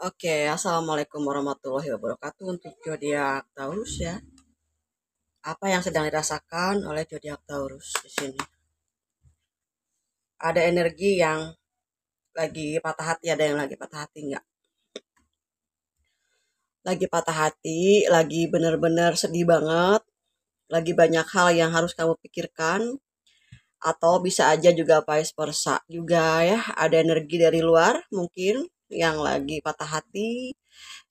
Oke, assalamualaikum warahmatullahi wabarakatuh untuk zodiak Taurus ya. Apa yang sedang dirasakan oleh zodiak Taurus di sini? Ada energi yang lagi patah hati, ada yang lagi patah hati enggak? Lagi patah hati, lagi bener-bener sedih banget, lagi banyak hal yang harus kamu pikirkan, atau bisa aja juga vice versa juga ya. Ada energi dari luar mungkin yang lagi patah hati,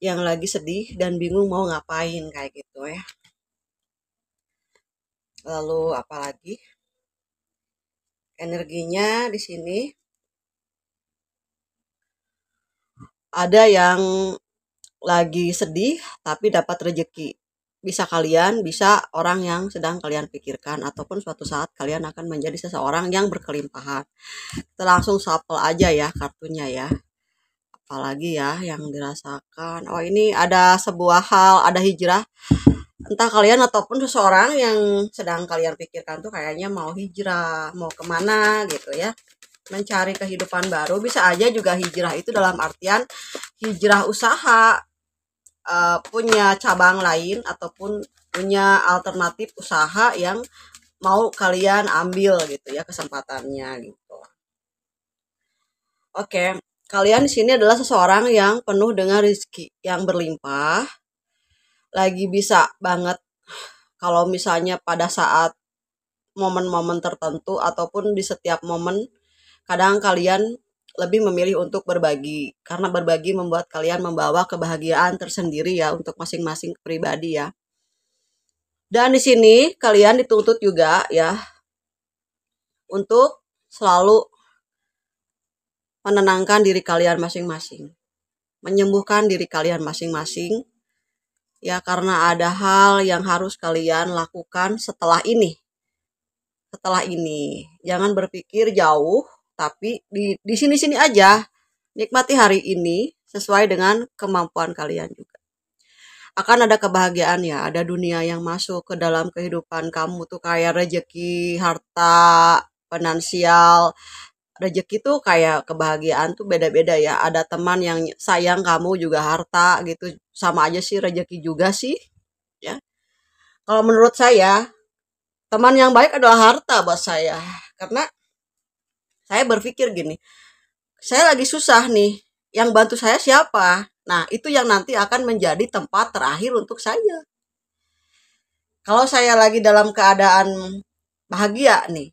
yang lagi sedih dan bingung mau ngapain kayak gitu ya. Lalu apalagi energinya di sini ada yang lagi sedih tapi dapat rejeki. Bisa kalian, bisa orang yang sedang kalian pikirkan ataupun suatu saat kalian akan menjadi seseorang yang berkelimpahan. Kita langsung shuffle aja ya kartunya ya. Apalagi ya yang dirasakan. Oh, ini ada sebuah hal, ada hijrah. Entah kalian ataupun seseorang yang sedang kalian pikirkan tuh kayaknya mau hijrah, mau kemana gitu ya, mencari kehidupan baru. Bisa aja juga hijrah itu dalam artian hijrah usaha, punya cabang lain ataupun punya alternatif usaha yang mau kalian ambil gitu ya kesempatannya gitu. Oke, kalian di sini adalah seseorang yang penuh dengan rezeki yang berlimpah, lagi bisa banget kalau misalnya pada saat momen-momen tertentu ataupun di setiap momen kadang kalian lebih memilih untuk berbagi karena berbagi membuat kalian membawa kebahagiaan tersendiri ya untuk masing-masing pribadi ya. Dan di sini kalian dituntut juga ya untuk selalu menenangkan diri kalian masing-masing, menyembuhkan diri kalian masing-masing ya karena ada hal yang harus kalian lakukan setelah ini. Setelah ini, jangan berpikir jauh, tapi di sini-sini aja. Nikmati hari ini sesuai dengan kemampuan kalian juga. Akan ada kebahagiaan ya, ada dunia yang masuk ke dalam kehidupan kamu tuh kayak rejeki, harta, finansial. Rejeki tuh kayak kebahagiaan tuh beda-beda ya. Ada teman yang sayang kamu juga harta gitu. Sama aja sih rejeki juga sih, ya. Kalau menurut saya, teman yang baik adalah harta buat saya. Karena saya berpikir gini, saya lagi susah nih, yang bantu saya siapa? Nah, itu yang nanti akan menjadi tempat terakhir untuk saya. Kalau saya lagi dalam keadaan bahagia nih,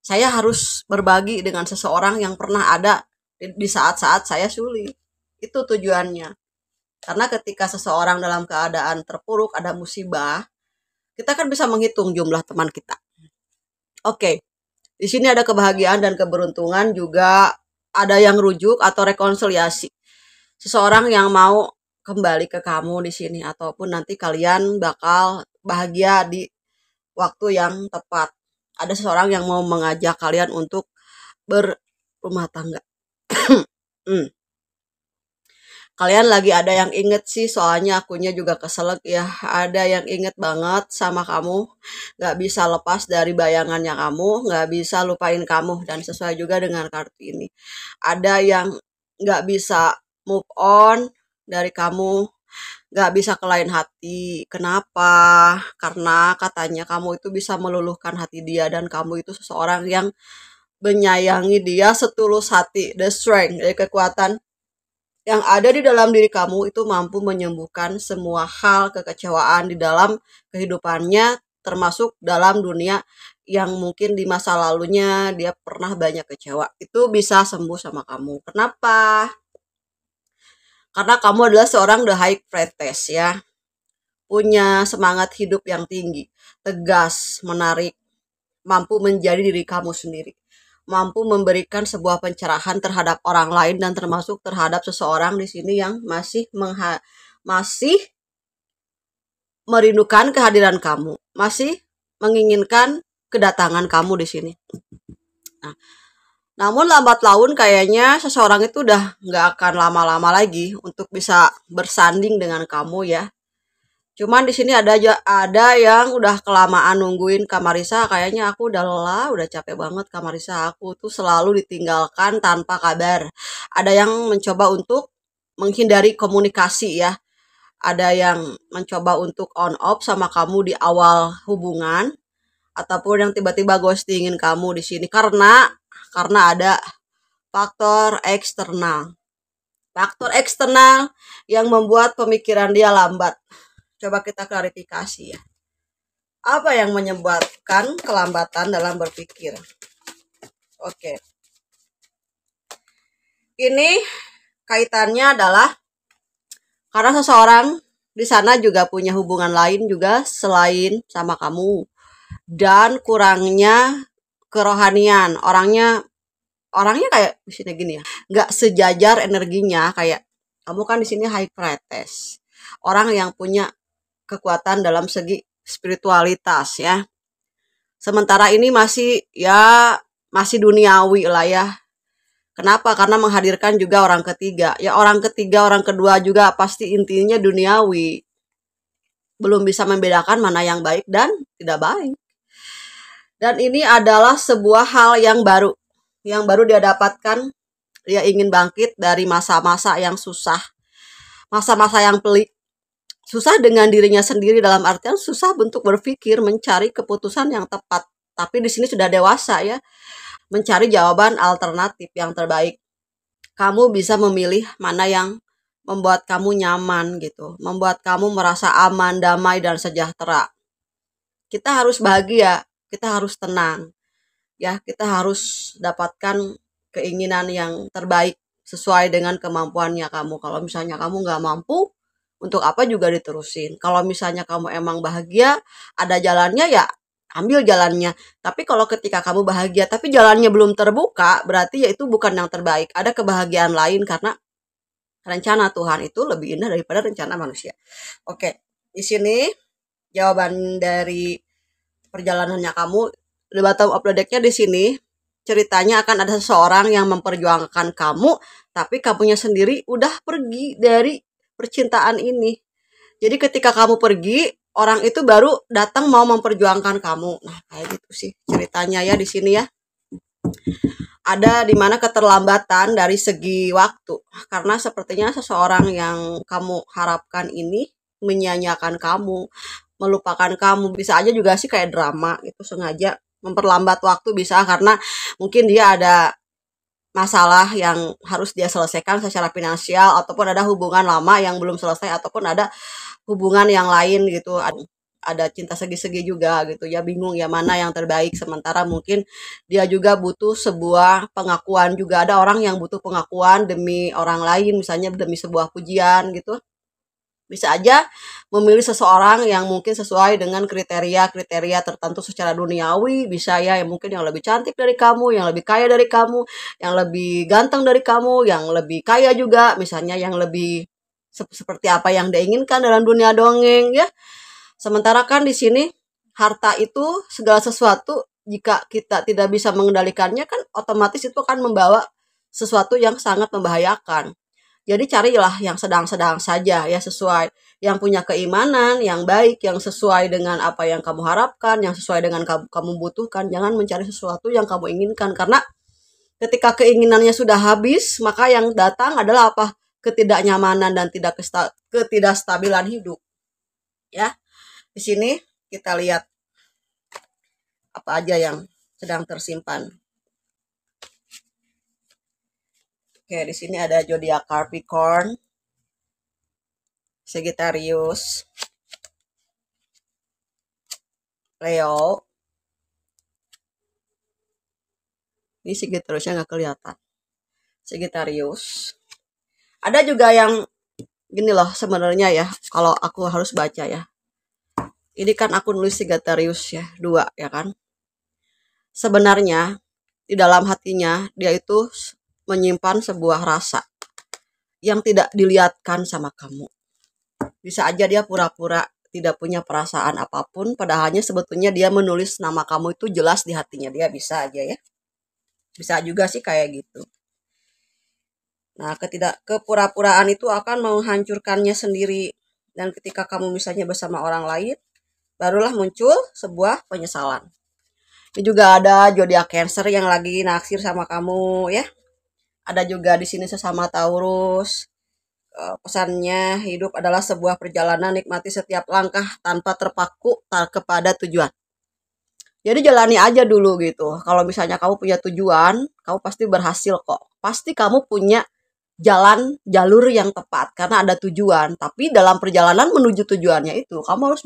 saya harus berbagi dengan seseorang yang pernah ada di saat-saat saya sulit. Itu tujuannya. Karena ketika seseorang dalam keadaan terpuruk, ada musibah, kita kan bisa menghitung jumlah teman kita. Oke, di sini ada kebahagiaan dan keberuntungan juga, ada yang rujuk atau rekonsiliasi. Seseorang yang mau kembali ke kamu di sini ataupun nanti kalian bakal bahagia di waktu yang tepat. Ada seseorang yang mau mengajak kalian untuk berumah tangga. Hmm. Kalian lagi ada yang inget sih, soalnya akunya juga keselak ya. Ada yang inget banget sama kamu, gak bisa lepas dari bayangannya kamu, gak bisa lupain kamu, dan sesuai juga dengan kartu ini. Ada yang gak bisa move on dari kamu, gak bisa ke lain hati. Kenapa? Karena katanya kamu itu bisa meluluhkan hati dia dan kamu itu seseorang yang menyayangi dia setulus hati. The strength, dari kekuatan yang ada di dalam diri kamu itu mampu menyembuhkan semua hal kekecewaan di dalam kehidupannya, termasuk dalam dunia yang mungkin di masa lalunya dia pernah banyak kecewa. Itu bisa sembuh sama kamu. Kenapa? Karena kamu adalah seorang the high priestess ya. Punya semangat hidup yang tinggi, tegas, menarik, mampu menjadi diri kamu sendiri, mampu memberikan sebuah pencerahan terhadap orang lain dan termasuk terhadap seseorang di sini yang masih merindukan kehadiran kamu, masih menginginkan kedatangan kamu di sini. Nah, namun lambat laun kayaknya seseorang itu udah nggak akan lama-lama lagi untuk bisa bersanding dengan kamu ya. Cuman di sini ada yang udah kelamaan nungguin Kamarisa, kayaknya aku udah lelah, udah capek banget Kamarisa, aku tuh selalu ditinggalkan tanpa kabar. Ada yang mencoba untuk menghindari komunikasi ya. Ada yang mencoba untuk on off sama kamu di awal hubungan, ataupun yang tiba-tiba ghostingin kamu di sini karena ada faktor eksternal. Faktor eksternal yang membuat pemikiran dia lambat. Coba kita klarifikasi ya. Apa yang menyebabkan kelambatan dalam berpikir? Oke. Ini kaitannya adalah karena seseorang di sana juga punya hubungan lain juga selain sama kamu. Dan kurangnya kerohanian. Orangnya kayak di sini gini ya. Nggak sejajar energinya kayak kamu kan di sini high priestess. Orang yang punya kekuatan dalam segi spiritualitas ya. Sementara ini masih duniawi lah ya. Kenapa? Karena menghadirkan juga orang ketiga. Ya orang ketiga, orang kedua juga pasti intinya duniawi. Belum bisa membedakan mana yang baik dan tidak baik. Dan ini adalah sebuah hal yang baru. Yang baru dia dapatkan. Dia ingin bangkit dari masa-masa yang susah. Masa-masa yang pelik. Susah dengan dirinya sendiri dalam artian susah untuk berpikir, mencari keputusan yang tepat. Tapi di sini sudah dewasa ya. Mencari jawaban alternatif yang terbaik. Kamu bisa memilih mana yang membuat kamu nyaman gitu, membuat kamu merasa aman, damai, dan sejahtera. Kita harus bahagia, kita harus tenang, ya kita harus dapatkan keinginan yang terbaik sesuai dengan kemampuannya kamu. Kalau misalnya kamu nggak mampu, untuk apa juga diterusin. Kalau misalnya kamu emang bahagia, ada jalannya ya ambil jalannya. Tapi kalau ketika kamu bahagia tapi jalannya belum terbuka, berarti ya itu bukan yang terbaik. Ada kebahagiaan lain karena rencana Tuhan itu lebih indah daripada rencana manusia. Oke, di sini jawaban dari perjalanannya kamu. The bottom of the deck-nya di sini ceritanya akan ada seseorang yang memperjuangkan kamu, tapi kamunya sendiri udah pergi dari percintaan ini. Jadi ketika kamu pergi, orang itu baru datang mau memperjuangkan kamu. Nah, kayak gitu sih ceritanya ya di sini ya. Ada di mana keterlambatan dari segi waktu. Karena sepertinya seseorang yang kamu harapkan ini menyanyiakan kamu, melupakan kamu. Bisa aja juga sih kayak drama itu sengaja memperlambat waktu bisa karena mungkin dia ada masalah yang harus dia selesaikan secara finansial ataupun ada hubungan lama yang belum selesai ataupun ada hubungan yang lain gitu, ada cinta segi-segi juga gitu ya, bingung ya mana yang terbaik. Sementara mungkin dia juga butuh sebuah pengakuan, juga ada orang yang butuh pengakuan demi orang lain, misalnya demi sebuah pujian gitu. Bisa aja memilih seseorang yang mungkin sesuai dengan kriteria-kriteria tertentu secara duniawi, bisa ya yang mungkin yang lebih cantik dari kamu, yang lebih kaya dari kamu, yang lebih ganteng dari kamu, yang lebih kaya juga, misalnya yang lebih seperti apa yang dia inginkan dalam dunia dongeng ya. Sementara kan di sini harta itu segala sesuatu jika kita tidak bisa mengendalikannya kan otomatis itu akan membawa sesuatu yang sangat membahayakan. Jadi carilah yang sedang-sedang saja ya, sesuai yang punya keimanan yang baik, yang sesuai dengan apa yang kamu harapkan, yang sesuai dengan kamu butuhkan. Jangan mencari sesuatu yang kamu inginkan karena ketika keinginannya sudah habis, maka yang datang adalah apa? Ketidaknyamanan dan ketidakstabilan hidup. Ya. Di sini kita lihat apa aja yang sedang tersimpan. Oke, di sini ada zodiak Capricorn, Sagittarius, Leo. Ini Sagittariusnya nggak kelihatan. Sagittarius. Ada juga yang gini loh sebenarnya ya, kalau aku harus baca ya. Ini kan aku nulis Sagittarius ya, 2 ya kan. Sebenarnya di dalam hatinya dia itu menyimpan sebuah rasa yang tidak dilihatkan sama kamu. Bisa aja dia pura-pura tidak punya perasaan apapun, padahalnya sebetulnya dia menulis nama kamu itu jelas di hatinya dia, bisa aja ya. Bisa juga sih kayak gitu. Nah, kepura-puraan itu akan menghancurkannya sendiri. Dan ketika kamu misalnya bersama orang lain, barulah muncul sebuah penyesalan. Ini juga ada zodiak Cancer yang lagi naksir sama kamu ya. Ada juga di sini sesama Taurus. Pesannya, hidup adalah sebuah perjalanan, nikmati setiap langkah tanpa terpaku kepada tujuan. Jadi jalani aja dulu gitu. Kalau misalnya kamu punya tujuan, kamu pasti berhasil kok. Pasti kamu punya jalur yang tepat karena ada tujuan. Tapi dalam perjalanan menuju tujuannya itu, kamu harus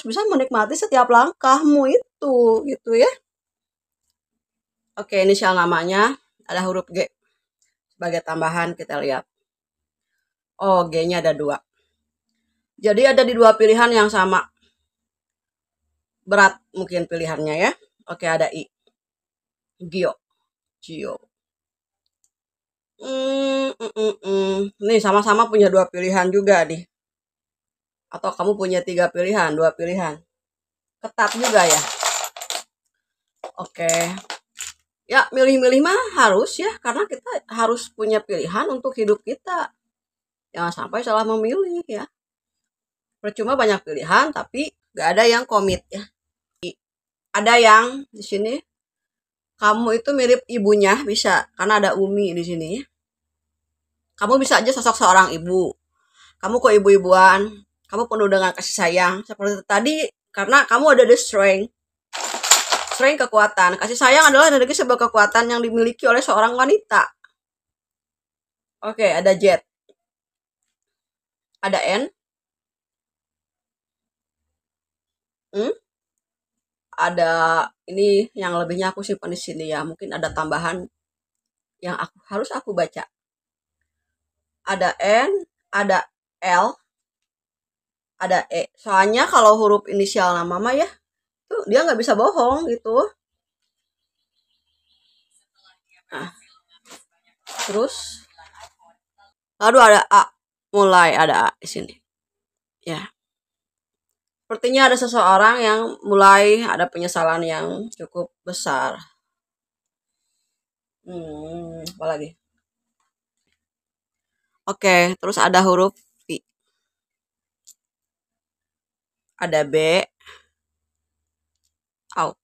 bisa menikmati setiap langkahmu itu gitu ya. Oke, inisial namanya ada huruf G. Sebagai tambahan kita lihat. Oh, G-nya ada 2. Jadi ada di 2 pilihan yang sama. Berat mungkin pilihannya ya. Oke, ada I. Gio. Nih sama-sama punya 2 pilihan juga nih. Atau kamu punya 3 pilihan, 2 pilihan. Ketat juga ya. Oke. Ya, milih-milih mah harus ya, karena kita harus punya pilihan untuk hidup kita. Jangan sampai salah memilih ya. Percuma banyak pilihan, tapi gak ada yang komit ya. Ada yang di sini kamu itu mirip ibunya bisa, karena ada Umi di sini. Kamu bisa aja sosok seorang ibu. Kamu kok ibu-ibuan, kamu penuh dengan kasih sayang seperti tadi karena kamu ada the strength kekuatan. Kasih sayang adalah energi sebuah kekuatan yang dimiliki oleh seorang wanita. Oke, ada Z. Ada N. Ada ini yang lebihnya aku simpan di sini ya. Mungkin ada tambahan yang harus aku baca. Ada N, ada L, ada E. Soalnya kalau huruf inisial nama mah ya, tuh dia nggak bisa bohong gitu. Nah, terus lalu ada A, mulai ada A di sini. Ya. Sepertinya ada seseorang yang mulai ada penyesalan yang cukup besar. Apa lagi? Oke, terus ada huruf V. Ada B. Au.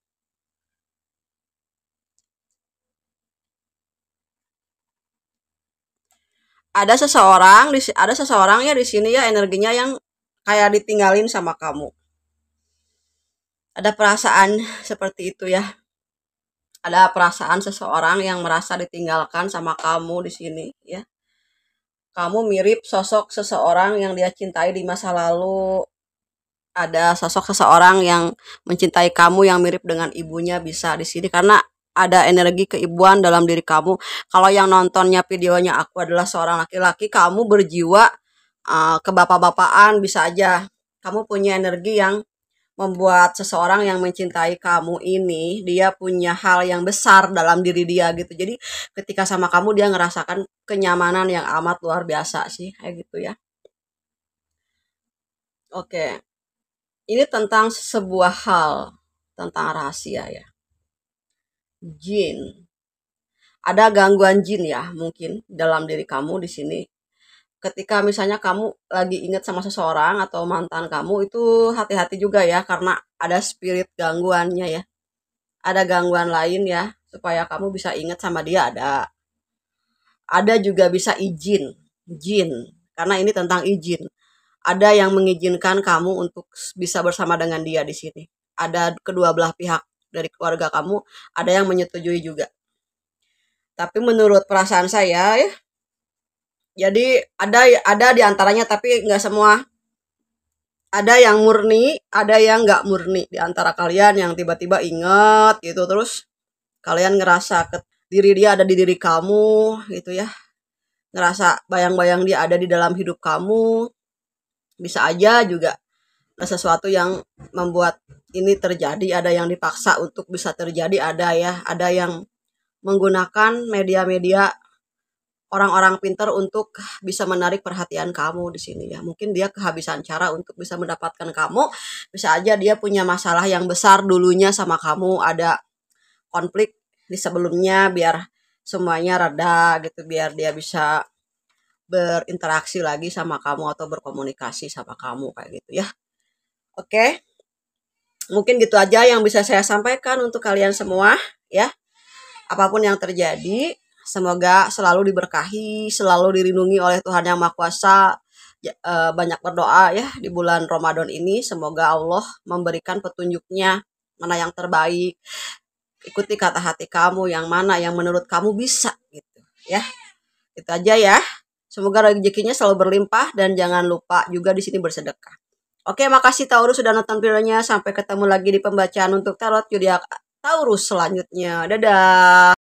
Ada seseorang ya di sini ya energinya yang kayak ditinggalin sama kamu. Ada perasaan seperti itu ya. Ada perasaan seseorang yang merasa ditinggalkan sama kamu di sini ya. Kamu mirip sosok seseorang yang dia cintai di masa lalu. Ada sosok seseorang yang mencintai kamu yang mirip dengan ibunya bisa di sini karena ada energi keibuan dalam diri kamu. Kalau yang nontonnya videonya aku adalah seorang laki-laki, kamu berjiwa kebapak-bapaan bisa aja. Kamu punya energi yang membuat seseorang yang mencintai kamu ini dia punya hal yang besar dalam diri dia gitu. Jadi ketika sama kamu dia ngerasakan kenyamanan yang amat luar biasa sih kayak gitu ya. Oke. Ini tentang sebuah hal, tentang rahasia ya. Jin. Ada gangguan jin ya mungkin dalam diri kamu di sini. Ketika misalnya kamu lagi ingat sama seseorang atau mantan kamu itu hati-hati juga ya karena ada spirit gangguannya ya. Ada gangguan lain ya supaya kamu bisa ingat sama dia ada. Ada juga bisa izin, jin. Karena ini tentang izin. Ada yang mengizinkan kamu untuk bisa bersama dengan dia di sini. Ada kedua belah pihak dari keluarga kamu, ada yang menyetujui juga. Tapi menurut perasaan saya ya, jadi ada di antaranya tapi nggak semua. Ada yang murni, ada yang nggak murni di antara kalian yang tiba-tiba ingat gitu terus kalian ngerasa diri dia ada di diri kamu gitu ya. Ngerasa bayang-bayang dia ada di dalam hidup kamu. Bisa aja juga ada sesuatu yang membuat ini terjadi, ada yang dipaksa untuk bisa terjadi, ada ya, ada yang menggunakan media-media orang-orang pintar untuk bisa menarik perhatian kamu di sini ya. Mungkin dia kehabisan cara untuk bisa mendapatkan kamu, bisa aja dia punya masalah yang besar dulunya sama kamu, ada konflik di sebelumnya biar semuanya reda gitu, biar dia bisa berinteraksi lagi sama kamu atau berkomunikasi sama kamu kayak gitu ya. Oke. Mungkin gitu aja yang bisa saya sampaikan untuk kalian semua ya. Apapun yang terjadi, Semoga selalu diberkahi, selalu dilindungi oleh Tuhan Yang Maha Kuasa. Banyak berdoa ya di bulan Ramadan ini. Semoga Allah memberikan petunjuknya mana yang terbaik. Ikuti kata hati kamu yang mana yang menurut kamu bisa gitu ya. Itu aja ya. Semoga rezekinya selalu berlimpah dan jangan lupa juga di sini bersedekah. Oke, makasih Taurus sudah nonton videonya. Sampai ketemu lagi di pembacaan untuk tarot zodiak Taurus selanjutnya. Dadah.